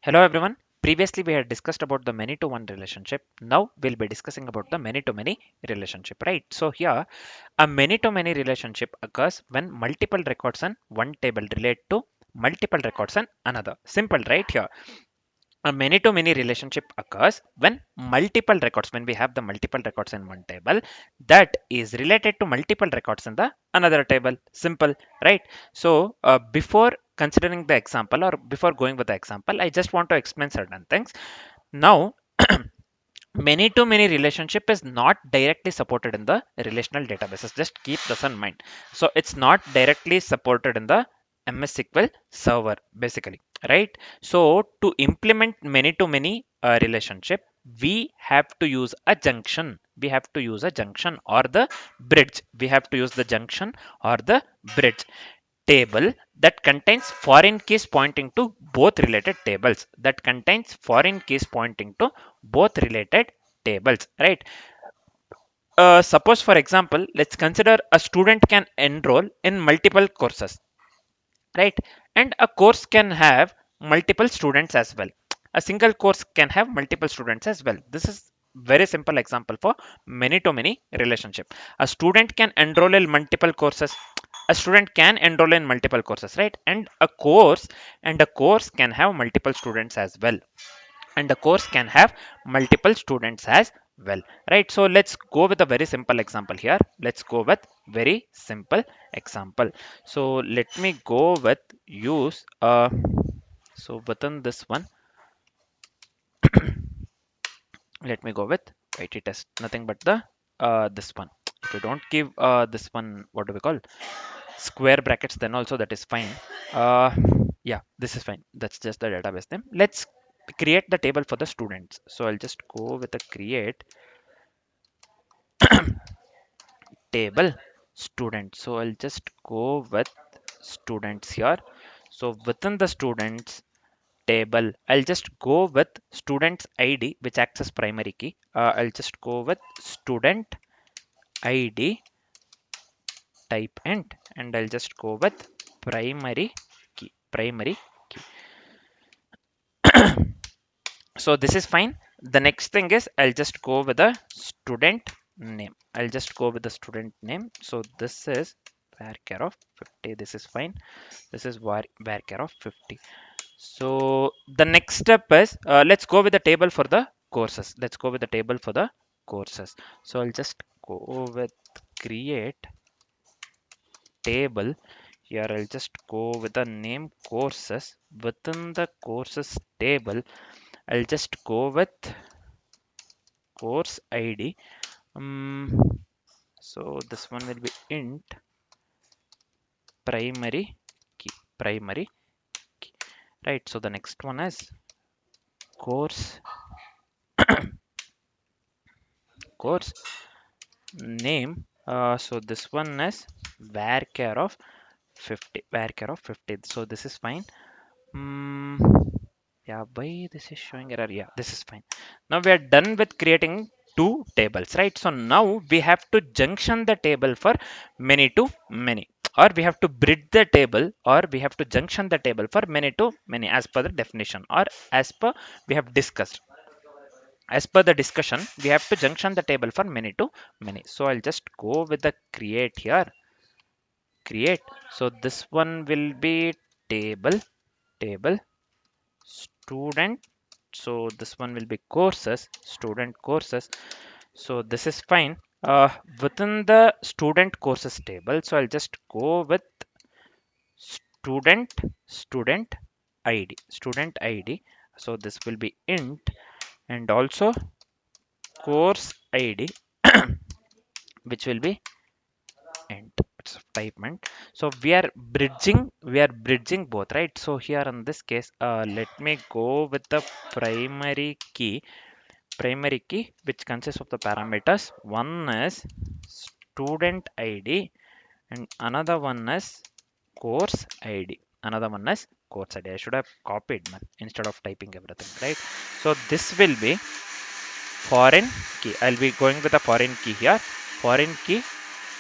Hello everyone. Previously we had discussed about the many to one relationship. Now we'll be discussing about the many to many relationship, right? So here a many to many relationship occurs when multiple records in one table relate to multiple records in another. Simple, right? Here a many to many relationship occurs when multiple records, when we have the multiple records in one table that is related to multiple records in the another table. Simple, right? So before considering the example or before going with the example, I just want to explain certain things. Now many to many relationship is not directly supported in the relational databases. Just keep this in mind. So it's not directly supported in the ms-sql server basically, right? So to implement many to many relationship, we have to use a junction. We have to use a junction or the bridge. We have to use the junction or the bridge table that contains foreign keys pointing to both related tables. That contains foreign keys pointing to both related tables, right? Suppose for example, let's consider a student can enroll in multiple courses, right? And a course can have multiple students as well. A single course can have multiple students as well. This is very simple example for many to many relationship. A student can enroll in multiple courses. A student can enroll in multiple courses, right? And a course can have multiple students as well. And the course can have multiple students as well, right? So let's go with a very simple example here. Let's go with very simple example. So let me go with use so within this one, let me go with it test, nothing but the this one. If you don't give this one, what do we call, square brackets, then also that is fine. uh yeah, this is fine. That's just the database name. Let's create the table for the students. So I'll just go with the create table student. So I'll just go with students here. So within the students table, I'll just go with students id, which acts as primary key. I'll just go with student id type int, and I'll just go with primary key. So this is fine. The next thing is I'll just go with the student name. I'll just go with the student name. So this is varchar of 50. This is fine. This is varchar of 50. So the next step is let's go with the table for the courses. Let's go with the table for the courses. So I'll just go with create table. Here I'll just go with the name courses. Within the courses table, I'll just go with course id. um, so this one will be int primary key, primary key, right? So the next one is course course name. So this one is varchar of 50, varchar of 50. So this is fine. mm, yeah, why this is showing error? Yeah, this is fine. Now we are done with creating two tables, right? So now we have to junction the table for many to many, or we have to bridge the table, or we have to junction the table for many to many as per the definition, or as per we have discussed. As per the discussion, we have to junction the table for many to many. So I'll just go with the create here, create. So this one will be table student. So this one will be courses, student courses. So this is fine. Within the student courses table, so I'll just go with student id. So this will be int, and also course id, which will be int. It's type int. So we are bridging both, right? So here in this case, let me go with the primary key. Primary key, which consists of the parameters. One is student id, and another one is course id. Another one is course id. I should have copied, man, instead of typing everything, right? So this will be foreign key. I'll be going with a foreign key here. Foreign key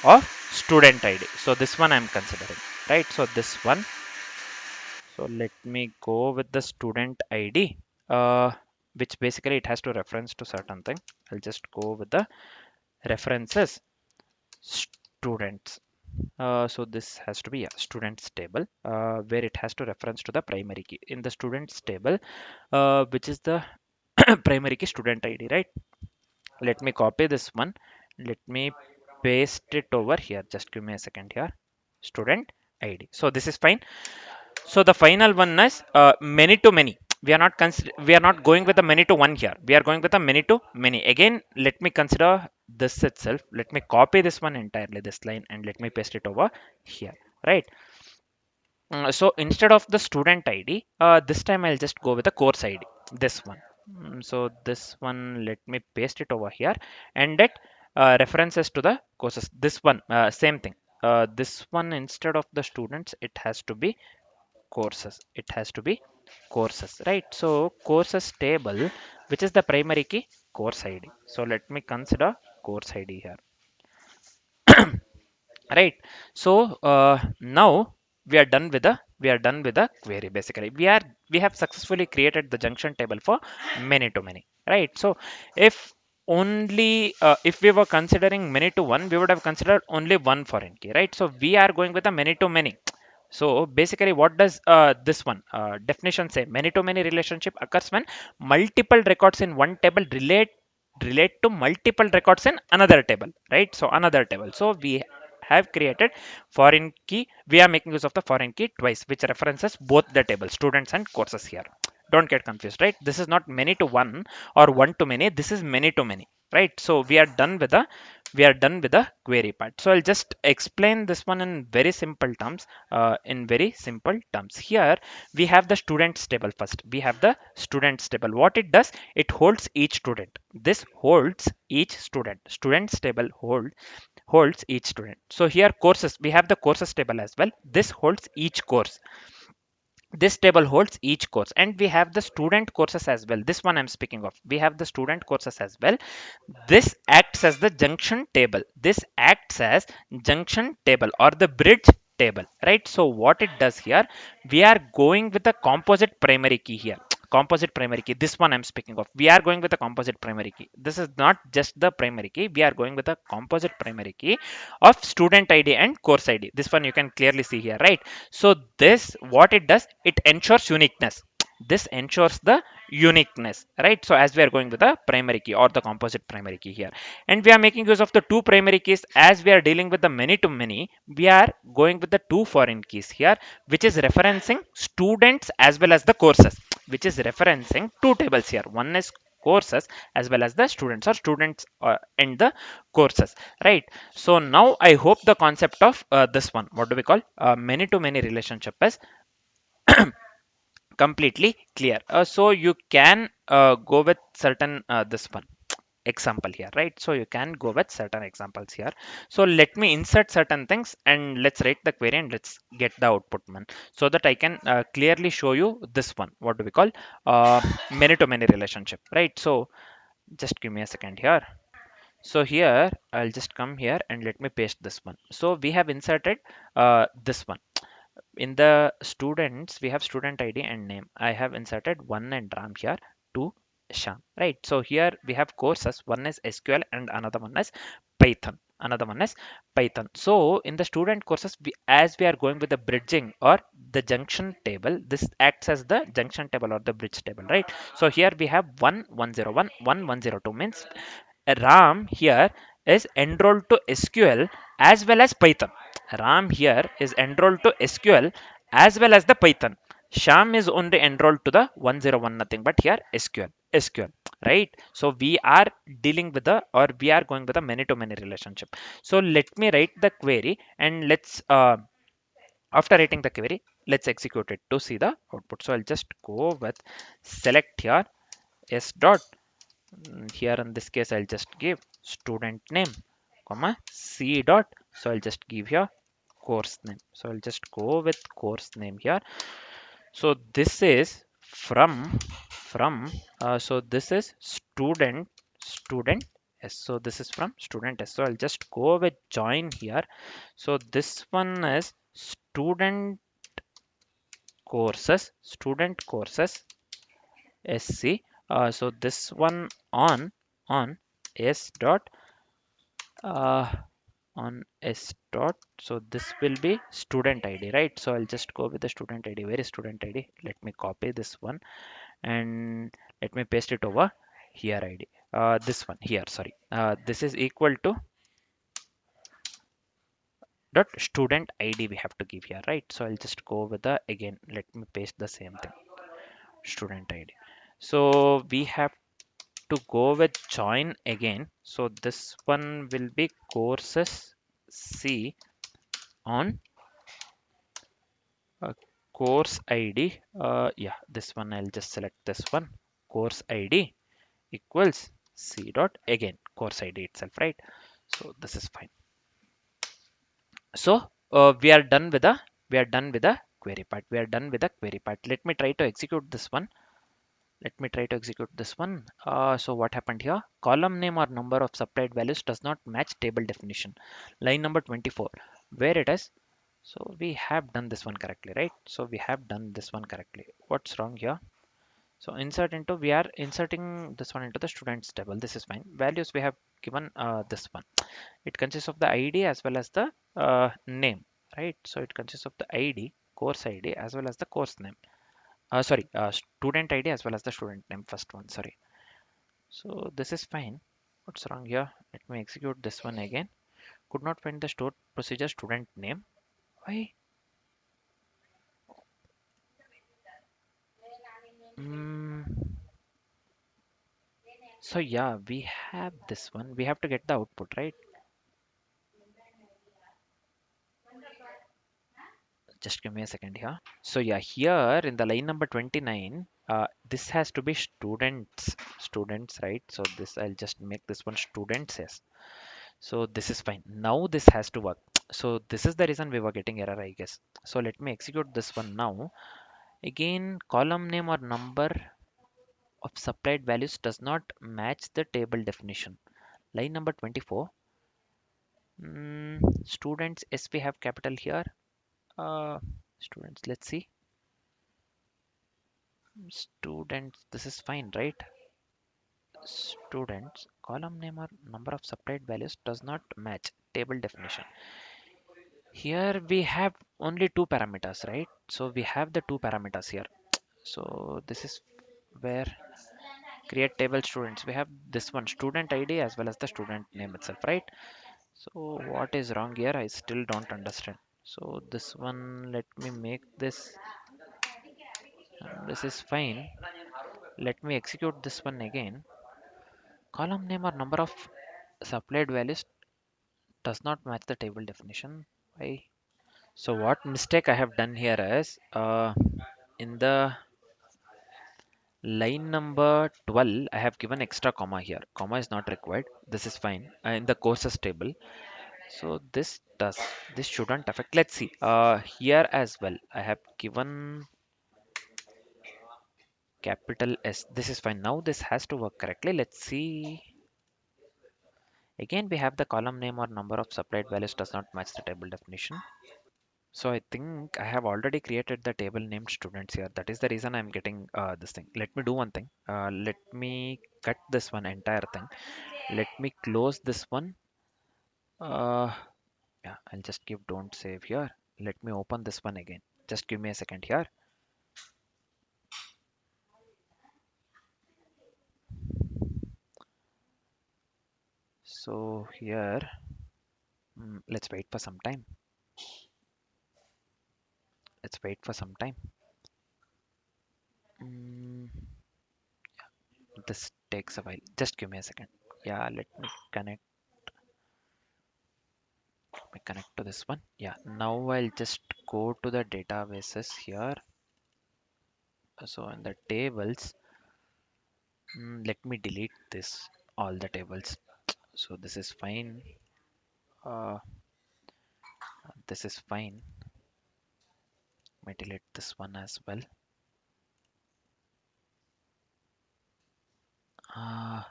of student id. So this one I'm considering, right? So this one So let me go with the student ID, uh, which basically it has to reference to certain thing. I'll just go with the references students. So this has to be a students table, where it has to reference to the primary key in the students table, which is the primary key student ID, right? Let me copy this one. Let me paste it over here. Just give me a second here. Student ID. So this is fine. So the final one is many to many. We are not going with the many to one here. We are going with the many to many. Again, let me consider this itself. Let me copy this one entirely, this line, and let me paste it over here. Right. So instead of the student ID, this time I'll just go with the course ID. This one. So this one, let me paste it over here, and it references to the courses. This one, same thing. This one, instead of the students, it has to be courses. It has to be courses, right? So courses table, which is the primary key, course ID. So let me consider course ID here, right? So now we are done with the query. Basically, we have successfully created the junction table for many to many, right? So if only if we were considering many to one, we would have considered only one foreign key, right? So we are going with a many to many. So basically, what does this one definition say? Many to many relationship occurs when multiple records in one table relate to multiple records in another table, right? So another table. So we have created foreign key. We are making use of the foreign key twice, which references both the tables, students and courses here. Don't get confused, right? This is not many to one or one to many. This is many to many, right? So we are done with the query part. So I'll just explain this one in very simple terms. In very simple terms, here we have the students table first. We have the students table. What it does, it holds each student. This holds each student. Students table holds each student. So here courses, we have the courses table as well. This holds each course. This table holds each course, and we have the student courses as well. This one I'm speaking of, we have the student courses as well. This acts as the junction table. This acts as junction table or the bridge table, right? So what it does here, we are going with the composite primary key here. Composite primary key, this one I'm speaking of, we are going with a composite primary key. This is not just the primary key, we are going with a composite primary key of student ID and course ID. This one you can clearly see here, right? So this, what it does, it ensures uniqueness. This ensures the uniqueness, right? So as we are going with the primary key or the composite primary key here, and we are making use of the two primary keys. As we are dealing with the many to many, we are going with the two foreign keys here, which is referencing students as well as the courses, which is referencing two tables here. One is courses as well as the students, or students and the courses, right? So now I hope the concept of this one, what do we call many to many relationship, is completely clear. So you can go with certain this one example here, right? So you can go with certain examples here. So let me insert certain things and let's write the query and let's get the output one, so that I can clearly show you this one, what do we call uh, many to many relationship, right? So just give me a second here. So here I'll just come here and let me paste this one. So we have inserted this one. In the students, we have student ID and name. I have inserted one and Ram here to Sham, right? So here we have courses. One is SQL and another one is Python. Another one is Python. So in the student courses, as we are going with the bridging or the junction table, this acts as the junction table or the bridge table, right? So here we have 1101, 1102 means Ram here is enrolled to SQL as well as Python. Ram here is enrolled to SQL as well as the Python. Sham is only enrolled to the 101, nothing but here SQL, right? So we are dealing with the, or we are going with a many to many relationship. So let me write the query and let's after writing the query, let's execute it to see the output. So I'll just go with select here s dot. Here in this case, I'll just give student name, comma c dot. So I'll just give here course name. So I'll just go with course name here. So this is so this is student s. So this is from student s. So I'll just go with join here. So this one is student courses, student courses sc. So this one on s dot uh, on s dot. So this will be student id, right? So I'll just go with the student id. Where is student id? Let me copy this one and let me paste it over here id. This one here, sorry. This is equal to dot student id we have to give here, right? So I'll just go with the, again, let me paste the same thing, student id. So we have to go with join again. So this one will be courses c on course id. Yeah, this one I'll just select this one, course id equals c dot, again, course id itself, right? So this is fine. So we are done with the query part. We are done with the query part. Let me try to execute this one. Let me try to execute this one. So what happened here? Column name or number of supplied values does not match table definition. Line number 24. Where it is? So we have done this one correctly, right? So we have done this one correctly. What's wrong here? So insert into, we are inserting this one into the students table. This is fine. Values we have given this one. It consists of the ID as well as the name, right? So it consists of the ID, course ID, as well as the course name. Sorry, student ID as well as the student name. First one, sorry. So this is fine. What's wrong here? Let me execute this one again. Could not find the stored procedure student name. Why? Mm, so yeah, we have this one. We have to get the output, right? Just give me a second here. So yeah, here in the line number 29, this has to be students, right? So this, I'll just make this one students, yes. So this is fine. Now this has to work. So this is the reason we were getting error, I guess. So let me execute this one now. Again, column name or number of supplied values does not match the table definition. Line number 24. Students, yes, we have capital here. Students, let's see. Students, this is fine, right? Students, column name or number of supplied values does not match table definition. Here we have only two parameters, right? So we have the two parameters here. So this is where create table students. We have this one, student ID as well as the student name itself, right? So what is wrong here? I still don't understand. So this one, let me make this. This is fine. Let me execute this one again. Column name or number of supplied values does not match the table definition. Why? So what mistake I have done here is in the line number 12 I have given extra comma here. Comma is not required. This is fine in the courses table. So this shouldn't affect. Let's see here as well. I have given capital S. This is fine. Now this has to work correctly. Let's see. Again we have the column name or number of supplied values does not match the table definition. So I think I have already created the table named students here. That is the reason I'm getting this thing. Let me do one thing. Let me cut this one entire thing. Let me close this one. Uh, yeah, I'll just give don't save here. Let me open this one again. Just give me a second here. So here, let's wait for some time. Let's wait for some time. Mm, this takes a while. Just give me a second. Yeah, let me connect to this one. Yeah, now I'll just go to the databases here. So in the tables, let me delete this, all the tables. So this is fine. Uh, this is fine. Let me delete this one as well. Uh,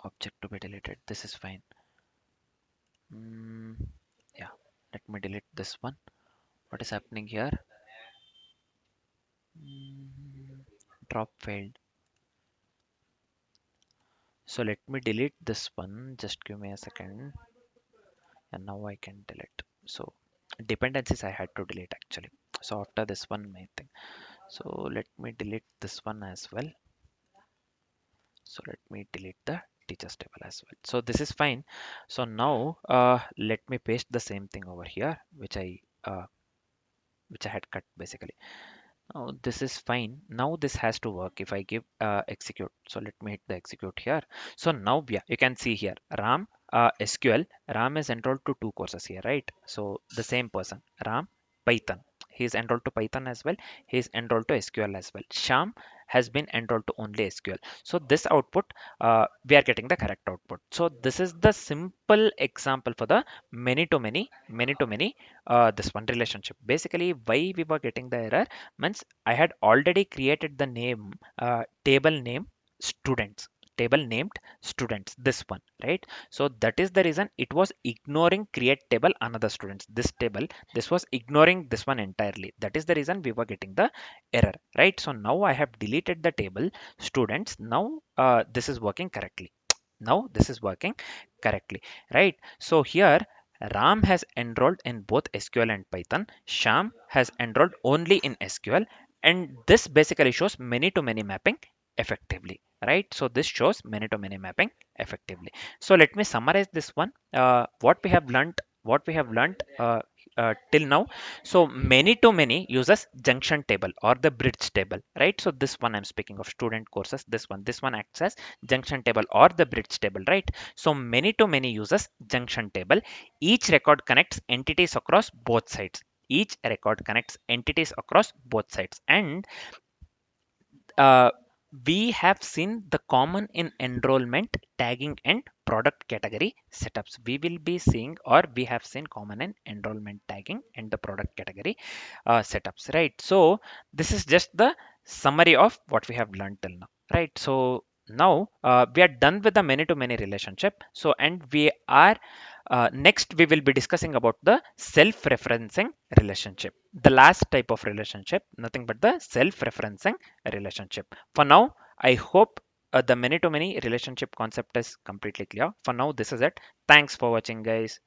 Object to be deleted. This is fine. Mm, yeah, let me delete this one. What is happening here? Mm, Drop failed. So let me delete this one. Just give me a second. And now I can delete. So dependencies I had to delete actually. So after this one, my thing. So let me delete this one as well. So let me delete the teachers table as well. So this is fine. So now let me paste the same thing over here, which I had cut basically. Oh, this is fine. Now this has to work if I give execute. So let me hit the execute here. So now, yeah, you can see here Ram SQL. Ram is enrolled to two courses here, right? So the same person, Ram Python. He is enrolled to Python as well. He is enrolled to SQL as well. Sham has been enrolled to only SQL. So this output, we are getting the correct output. So this is the simple example for the many to many, this one relationship. Basically, why we were getting the error means I had already created the name, table name students, table named students, this one, right? So that is the reason it was ignoring create table another students, this table, this was ignoring this one entirely. That is the reason we were getting the error, right? So now I have deleted the table students. Now this is working correctly. Now this is working correctly, right? So here Ram has enrolled in both SQL and Python. Sham has enrolled only in SQL, and this basically shows many to many mapping effectively, right? So this shows many to many mapping effectively. So let me summarize this one. What we have learned till now. So many to many uses junction table or the bridge table, right? So this one I'm speaking of student courses. This one acts as junction table or the bridge table, right? So many to many uses junction table. Each record connects entities across both sides. Each record connects entities across both sides. And uh, we have seen the common in enrollment, tagging, and product category setups. We will be seeing, or we have seen common in enrollment, tagging, and the product category setups, right? So this is just the summary of what we have learned till now, right? So now we are done with the many to many relationship. So and we are next we will be discussing about the self-referencing relationship, the last type of relationship, nothing but the self-referencing relationship. For now, I hope the many to many relationship concept is completely clear. For now, this is it. Thanks for watching, guys.